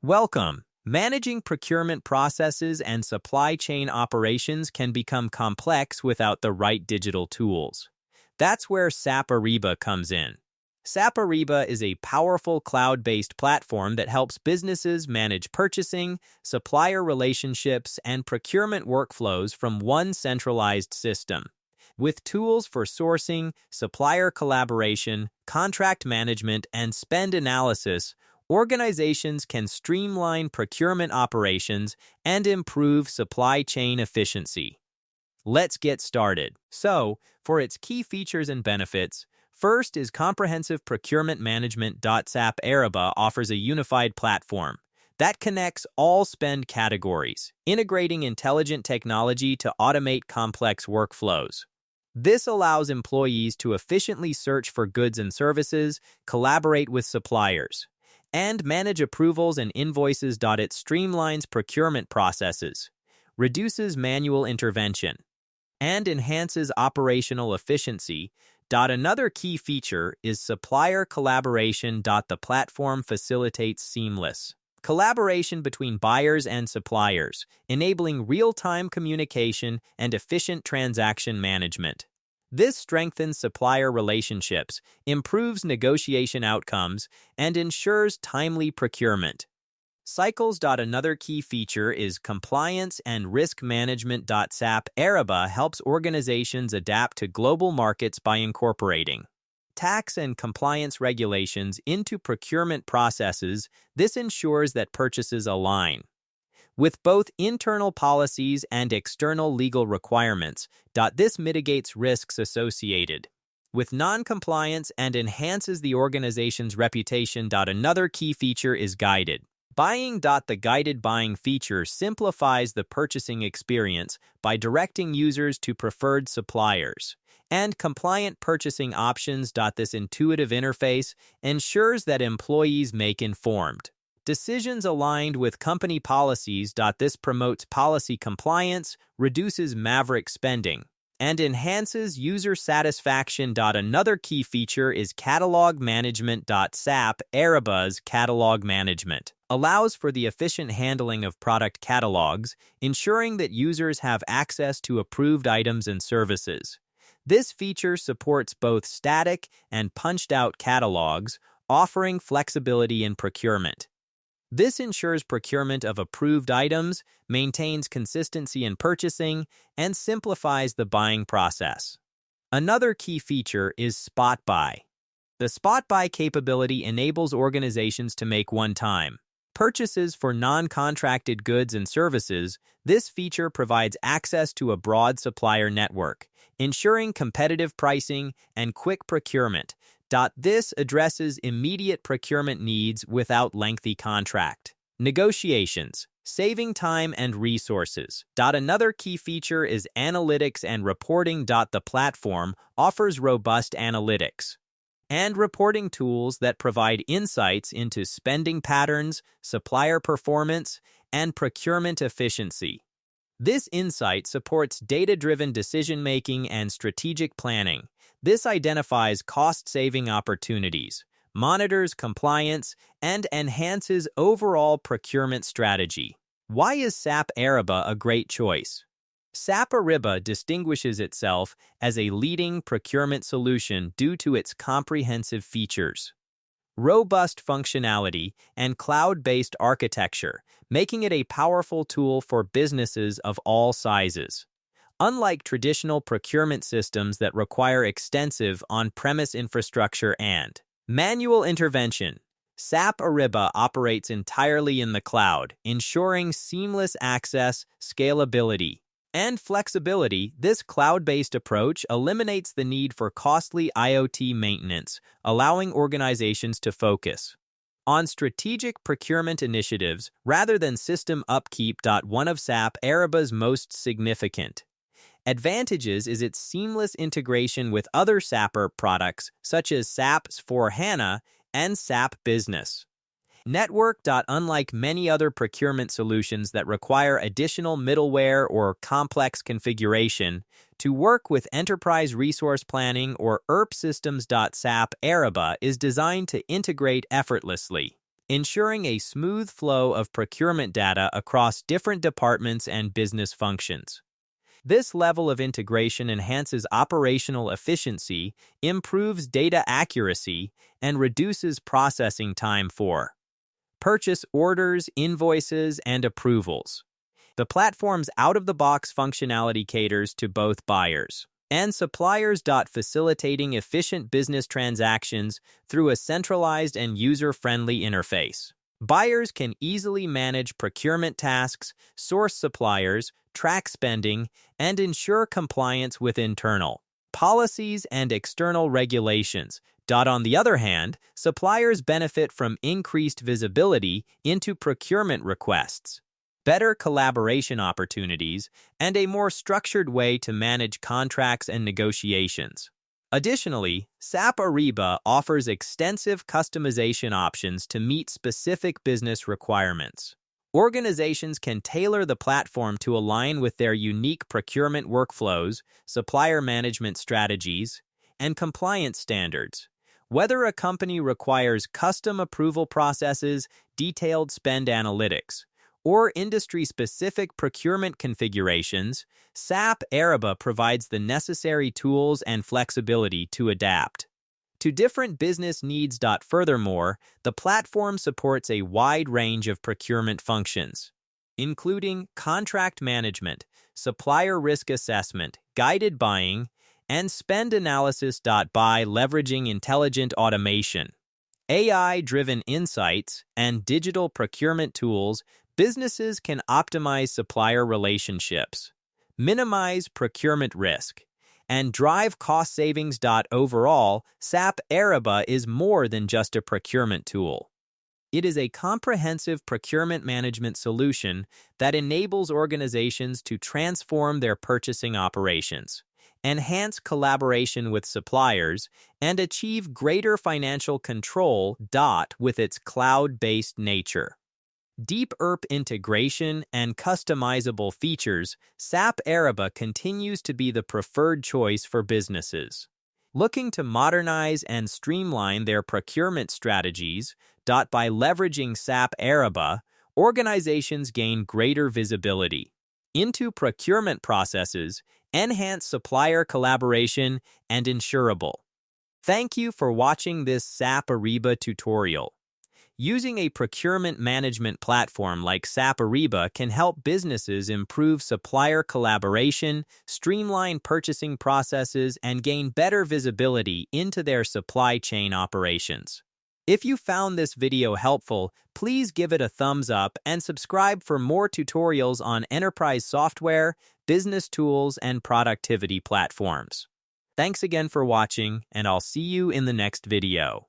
Welcome. Managing procurement processes and supply chain operations can become complex without the right digital tools. That's where SAP Ariba comes in. SAP Ariba is a powerful cloud-based platform that helps businesses manage purchasing, supplier relationships, and procurement workflows from one centralized system. With tools for sourcing, supplier collaboration, contract management, and spend analysis, organizations can streamline procurement operations and improve supply chain efficiency. Let's get started. So, for its key features and benefits, first is comprehensive procurement management. SAP Ariba offers a unified platform that connects all spend categories, integrating intelligent technology to automate complex workflows. This allows employees to efficiently search for goods and services, collaborate with suppliers, and manage approvals and invoices. It streamlines procurement processes, reduces manual intervention, and enhances operational efficiency. Another key feature is supplier collaboration. The platform facilitates seamless collaboration between buyers and suppliers, enabling real-time communication and efficient transaction management. This strengthens supplier relationships, improves negotiation outcomes, and ensures timely procurement. Cycles. Another key feature is compliance and risk management. SAP Ariba helps organizations adapt to global markets by incorporating tax and compliance regulations into procurement processes. This ensures that purchases align with both internal policies and external legal requirements. This mitigates risks associated with non-compliance and enhances the organization's reputation. Another key feature is guided buying. The guided buying feature simplifies the purchasing experience by directing users to preferred suppliers and compliant purchasing options. This intuitive interface ensures that employees make informed decisions aligned with company policies. This promotes policy compliance, reduces maverick spending, and enhances user satisfaction. Another key feature is catalog management. SAP Ariba's catalog management allows for the efficient handling of product catalogs, ensuring that users have access to approved items and services. This feature supports both static and punched-out catalogs, offering flexibility in procurement. This ensures procurement of approved items, maintains consistency in purchasing, and simplifies the buying process. Another key feature is Spot Buy. The Spot Buy capability enables organizations to make one-time purchases for non-contracted goods and services. This feature provides access to a broad supplier network, ensuring competitive pricing and quick procurement. This addresses immediate procurement needs without lengthy contract negotiations, saving time and resources. Another key feature is analytics and reporting. The platform offers robust analytics and reporting tools that provide insights into spending patterns, supplier performance, and procurement efficiency. This insight supports data-driven decision-making and strategic planning. This identifies cost-saving opportunities, monitors compliance, and enhances overall procurement strategy. Why is SAP Ariba a great choice? SAP Ariba distinguishes itself as a leading procurement solution due to its comprehensive features, robust functionality, and cloud-based architecture, making it a powerful tool for businesses of all sizes. Unlike traditional procurement systems that require extensive on-premise infrastructure and manual intervention, SAP Ariba operates entirely in the cloud, ensuring seamless access, scalability, and flexibility. This cloud-based approach eliminates the need for costly IoT maintenance, allowing organizations to focus on strategic procurement initiatives rather than system upkeep. One of SAP Ariba's most significant advantages is its seamless integration with other SAP products such as SAP S/4HANA and SAP Business Network. Unlike many other procurement solutions that require additional middleware or complex configuration to work with enterprise resource planning or ERP systems, SAP Ariba is designed to integrate effortlessly. ensuring a smooth flow of procurement data across different departments and business functions. This level of integration enhances operational efficiency, improves data accuracy, and reduces processing time for purchase orders, invoices, and approvals. The platform's out-of-the-box functionality caters to both buyers and suppliers, facilitating efficient business transactions through a centralized and user-friendly interface. Buyers can easily manage procurement tasks, source suppliers, track spending, and ensure compliance with internal policies and external regulations. On the other hand, suppliers benefit from increased visibility into procurement requests, better collaboration opportunities, and a more structured way to manage contracts and negotiations. Additionally, SAP Ariba offers extensive customization options to meet specific business requirements. Organizations can tailor the platform to align with their unique procurement workflows, supplier management strategies, and compliance standards. Whether a company requires custom approval processes, detailed spend analytics, or industry-specific procurement configurations, SAP Ariba provides the necessary tools and flexibility to adapt to different business needs. Furthermore, the platform supports a wide range of procurement functions, including contract management, supplier risk assessment, guided buying, and spend analysis. By leveraging intelligent automation, AI-driven insights, and digital procurement tools, businesses can optimize supplier relationships, minimize procurement risk, and drive cost savings. Overall, SAP Ariba is more than just a procurement tool. It is a comprehensive procurement management solution that enables organizations to transform their purchasing operations, enhance collaboration with suppliers, and achieve greater financial control. With its cloud-based nature, deep ERP integration, and customizable features, SAP Ariba continues to be the preferred choice for businesses looking to modernize and streamline their procurement strategies. By leveraging SAP Ariba, organizations gain greater visibility into procurement processes, enhance supplier collaboration, and insurable. Thank you for watching this SAP Ariba tutorial. Using a procurement management platform like SAP Ariba can help businesses improve supplier collaboration, streamline purchasing processes, and gain better visibility into their supply chain operations. If you found this video helpful, please give it a thumbs up and subscribe for more tutorials on enterprise software, business tools, and productivity platforms. Thanks again for watching, and I'll see you in the next video.